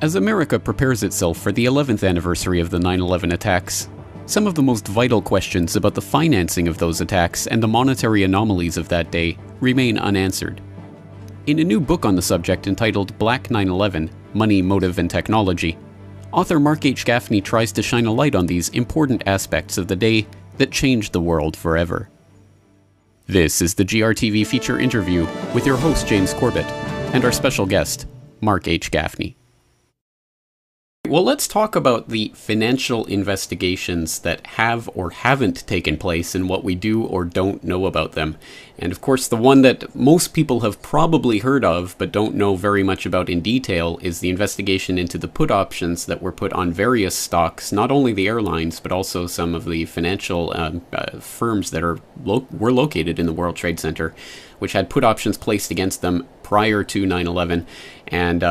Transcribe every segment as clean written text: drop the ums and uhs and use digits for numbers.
As America prepares itself for the 11th anniversary of the 9/11 attacks, some of the most vital questions about the financing of those attacks and the monetary anomalies of that day remain unanswered. In a new book on the subject entitled Black 9/11: Money, Motive, and Technology, author Mark H. Gaffney tries to shine a light on these important aspects of the day that changed the world forever. This is the GRTV Feature Interview with your host James Corbett and our special guest, Mark H. Gaffney. Well, let's talk about the financial investigations that have or haven't taken place and what we do or don't know about them. And of course, the one that most people have probably heard of but don't know very much about in detail is the investigation into the put options that were put on various stocks, not only the airlines, but also some of the financial firms that were located in the World Trade Center, which had put options placed against them prior to 9/11. And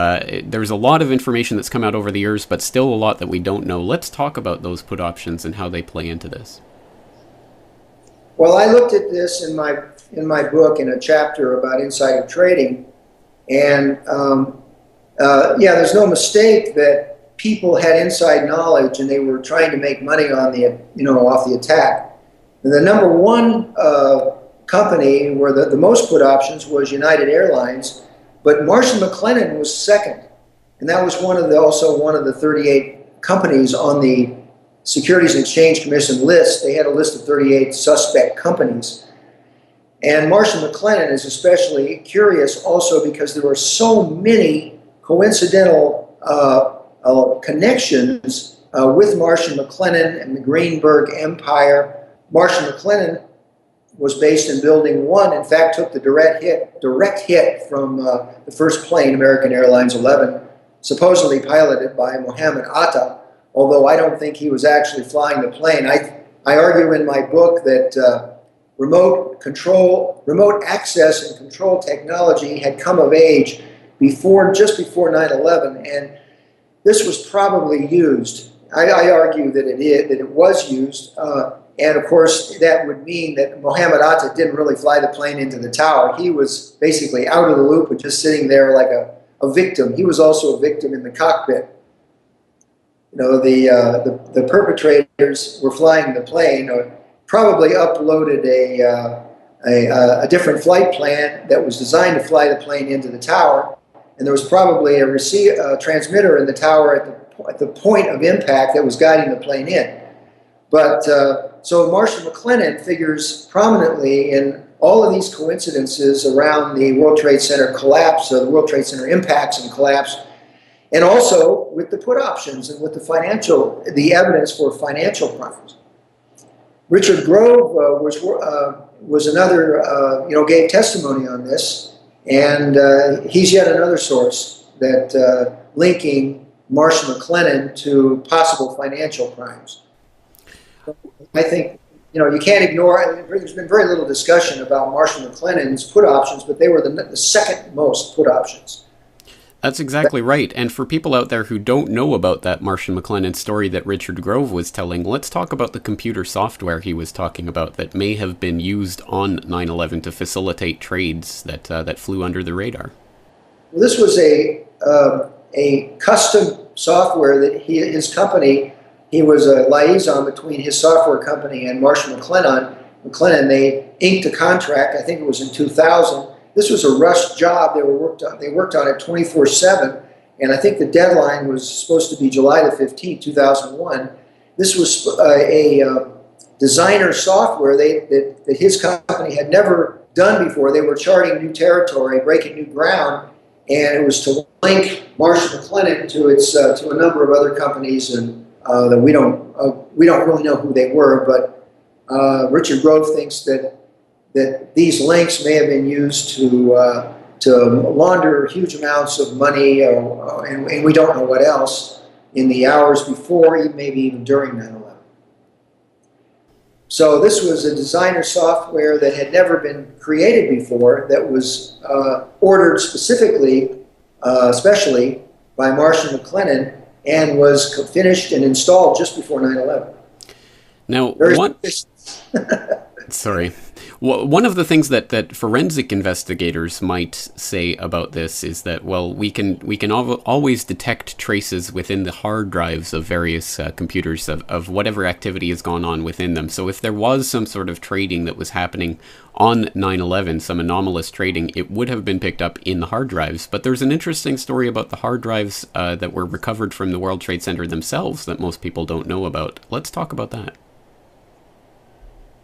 there's a lot of information that's come out over the years, but still a lot that we don't know. Let's talk about those put options and how they play into this. Well, I looked at this in my book in a chapter about insider trading, and yeah, there's no mistake that people had inside knowledge and they were trying to make money on off the attack. And the number one company where the most put options was United Airlines, but Marsh & McLennan was second, and that was also one of the 38 companies on the Securities and Exchange Commission list. They had a list of 38 suspect companies, and Marsh & McLennan is especially curious also because there were so many coincidental connections with Marsh & McLennan and the Greenberg Empire. Marsh & McLennan was based in Building 1, in fact took the direct hit from the first plane, American Airlines 11, supposedly piloted by Mohammed Atta, although I don't think he was actually flying the plane. I argue in my book that remote access and control technology had come of age just before 9/11, and this was probably used. I argue that it was used. And of course, that would mean that Mohammed Atta didn't really fly the plane into the tower. He was basically out of the loop and just sitting there like a victim. He was also a victim in the cockpit. The perpetrators were flying the plane, or probably uploaded a different flight plan that was designed to fly the plane into the tower. And there was probably a transmitter in the tower at the point of impact that was guiding the plane in. But so Marsh & McLennan figures prominently in all of these coincidences around the World Trade Center collapse, the World Trade Center impacts and collapse, and also with the put options and with the evidence for financial crimes. Richard Grove was another, gave testimony on this, and he's yet another source that linking Marsh & McLennan to possible financial crimes. I think, you can't ignore, there's been very little discussion about Marsh & McLennan's put options, but they were the second most put options. That's exactly right. And for people out there who don't know about that Marsh & McLennan story that Richard Grove was telling, let's talk about the computer software he was talking about that may have been used on 9/11 to facilitate trades that flew under the radar. Well, this was a custom software that his company. He was a liaison between his software company and Marsh & McLennan. They inked a contract, I think it was in 2000. This was a rush job. They worked on it 24/7, and I think the deadline was supposed to be July the 15th, 2001. This was a designer software that his company had never done before. They were charting new territory, breaking new ground, and it was to link Marsh & McLennan to a number of other companies and that we don't really know who they were, but Richard Grove thinks that these links may have been used to launder huge amounts of money, and we don't know what else in the hours before, maybe even during 9/11. So this was a designer software that had never been created before, that was ordered especially by Marsh & McLennan, and was finished and installed just before 9/11. Now, Sorry. One of the things that forensic investigators might say about this is that, well, we can always detect traces within the hard drives of various computers of whatever activity has gone on within them. So if there was some sort of trading that was happening on 9/11, some anomalous trading, it would have been picked up in the hard drives. But there's an interesting story about the hard drives that were recovered from the World Trade Center themselves that most people don't know about. Let's talk about that.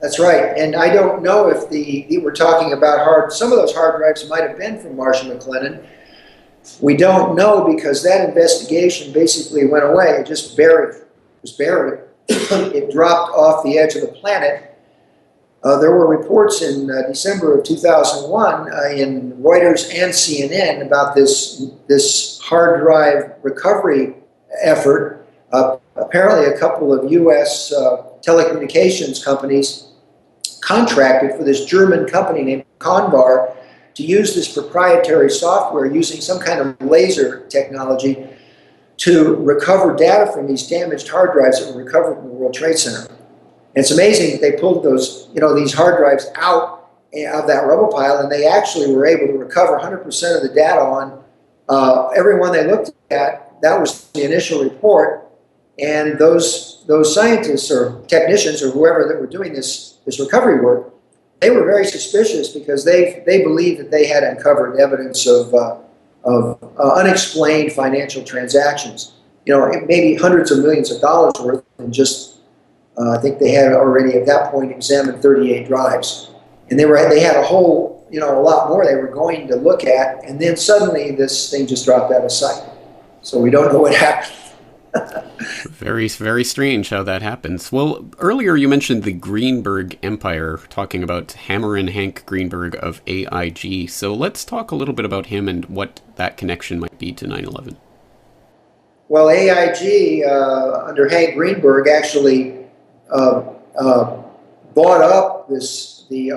That's right, and I don't know if we're talking about some of those hard drives might have been from Marshall McLennan. We don't know because that investigation basically went away. It just was buried. It dropped off the edge of the planet. There were reports in December of 2001 in Reuters and CNN about this hard drive recovery effort. Apparently a couple of U.S. telecommunications companies contracted for this German company named Convar to use this proprietary software using some kind of laser technology to recover data from these damaged hard drives that were recovered from the World Trade Center. And it's amazing that they pulled these hard drives out of that rubble pile, and they actually were able to recover 100% of the data on every one they looked at. That was the initial report, and those scientists or technicians or whoever that were doing this recovery work, they were very suspicious because they believed that they had uncovered evidence of unexplained financial transactions. Maybe hundreds of millions of dollars worth, and just I think they had already at that point examined 38 drives, and they had a whole a lot more they were going to look at, and then suddenly this thing just dropped out of sight. So we don't know what happened. Very, very strange how that happens. Well, earlier you mentioned the Greenberg Empire, talking about Hammer and Hank Greenberg of AIG. So let's talk a little bit about him and what that connection might be to 9/11. Well, AIG, under Hank Greenberg, actually bought up the CIA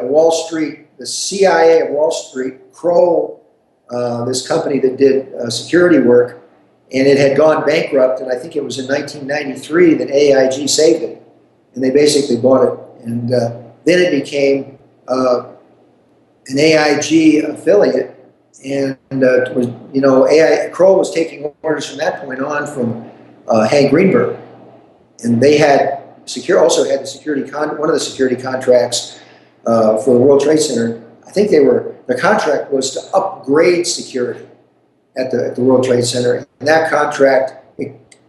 of Wall Street, Kroll, this company that did security work. And it had gone bankrupt, and I think it was in 1993 that AIG saved it, and they basically bought it. And then it became an AIG affiliate, and Kroll was taking orders from that point on from Hank Greenberg, and they had also had one of the security contracts for the World Trade Center. I think the contract was to upgrade security at the World Trade Center, and that contract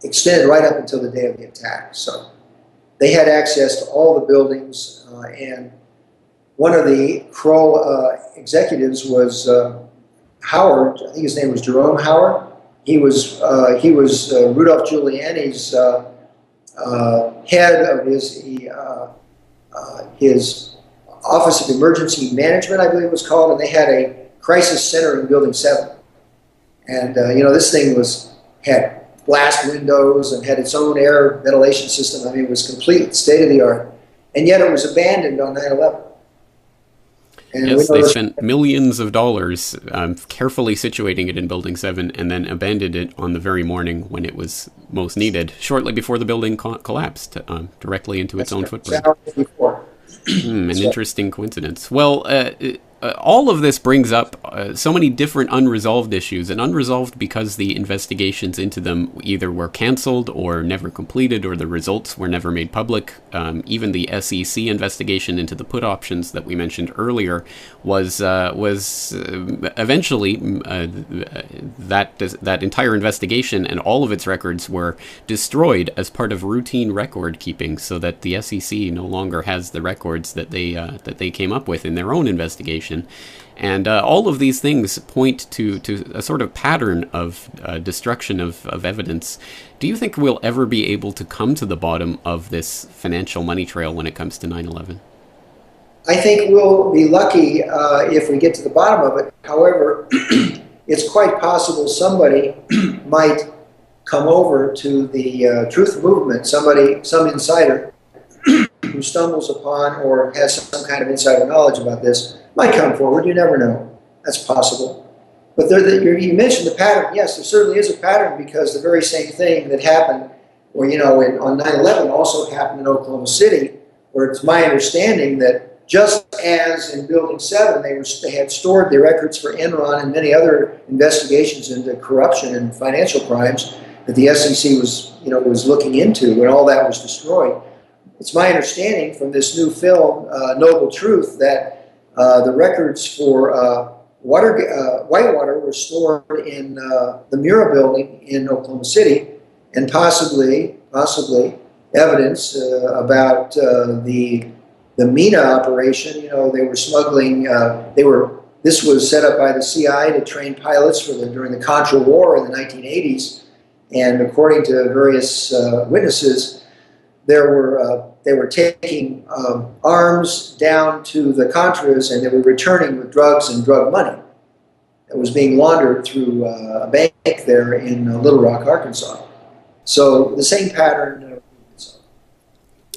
extended right up until the day of the attack. So they had access to all the buildings, and one of the Kroll executives was Howard. I think his name was Jerome Howard. He was Rudolph Giuliani's head of his Office of Emergency Management, I believe it was called, and they had a crisis center in Building 7. And this thing had blast windows and had its own air ventilation system. I mean, it was complete, state of the art, and yet it was abandoned on 9/11. And yes, they spent millions of dollars carefully situating it in Building 7, and then abandoned it on the very morning when it was most needed, shortly before the building collapsed directly into its own footprint. An interesting coincidence. Well, all of this brings up so many different unresolved issues, and unresolved because the investigations into them either were canceled or never completed, or the results were never made public. Even the SEC investigation into the put options that we mentioned earlier was eventually that entire investigation and all of its records were destroyed as part of routine record keeping, so that the SEC no longer has the records that they came up with in their own investigation. And all of these things point to a sort of pattern of destruction of evidence. Do you think we'll ever be able to come to the bottom of this financial money trail when it comes to 9/11? I think we'll be lucky if we get to the bottom of it. However, it's quite possible somebody might come over to the truth movement, some insider who stumbles upon or has some kind of insider knowledge about this might come forward. You never know. That's possible. But you mentioned the pattern. Yes, there certainly is a pattern, because the very same thing that happened, on 9/11 also happened in Oklahoma City, where it's my understanding that just as in Building 7, they had stored the records for Enron and many other investigations into corruption and financial crimes that the SEC was looking into when all that was destroyed. It's my understanding from this new film, Noble Truth, that the records for Whitewater were stored in the Mura building in Oklahoma City, and possibly evidence about the MENA operation. They were smuggling. This was set up by the CIA to train pilots during the Contra War in the 1980s, and according to various witnesses, they were taking arms down to the Contras, and they were returning with drugs and drug money that was being laundered through a bank there in Little Rock, Arkansas. So the same pattern.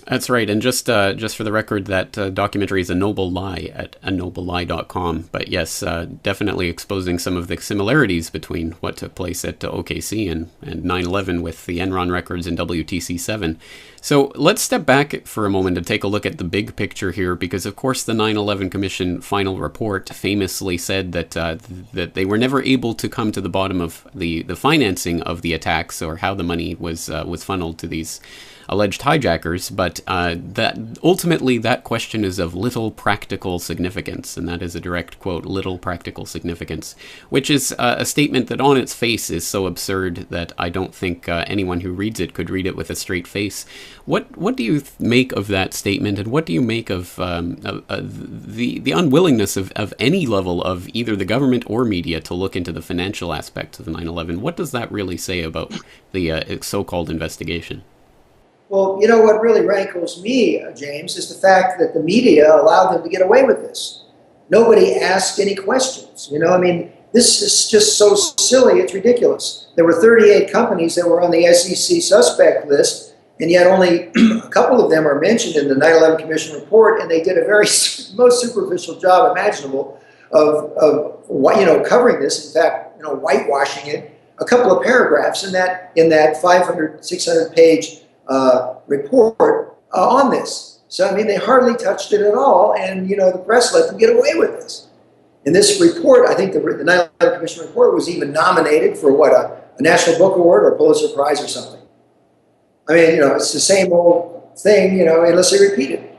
That's right, and just for the record, that documentary is A Noble Lie at anoblelie.com. But yes, definitely exposing some of the similarities between what took place at OKC and 9/11 with the Enron records and WTC7. So let's step back for a moment and take a look at the big picture here, because of course the 9/11 Commission final report famously said that that they were never able to come to the bottom of the financing of the attacks, or how the money was funneled to these alleged hijackers, but that ultimately that question is of little practical significance, and that is a direct quote, little practical significance, which is a statement that on its face is so absurd that I don't think anyone who reads it could read it with a straight face. What do you make of that statement, and what do you make of the unwillingness of any level of either the government or media to look into the financial aspects of 9/11? What does that really say about the so-called investigation? Well, what really rankles me, James, is the fact that the media allowed them to get away with this. Nobody asked any questions. This is just so silly, it's ridiculous. There were 38 companies that were on the SEC suspect list, and yet only a couple of them are mentioned in the 9/11 Commission report, and they did a very most superficial job imaginable of covering this. In fact, whitewashing it. A couple of paragraphs in that 500, 600 page report on this. So, they hardly touched it at all, and, the press let them get away with this. In this report, I think the 9/11 Commission report was even nominated for a National Book Award or a Pulitzer Prize or something. It's the same old thing, unless they repeat it.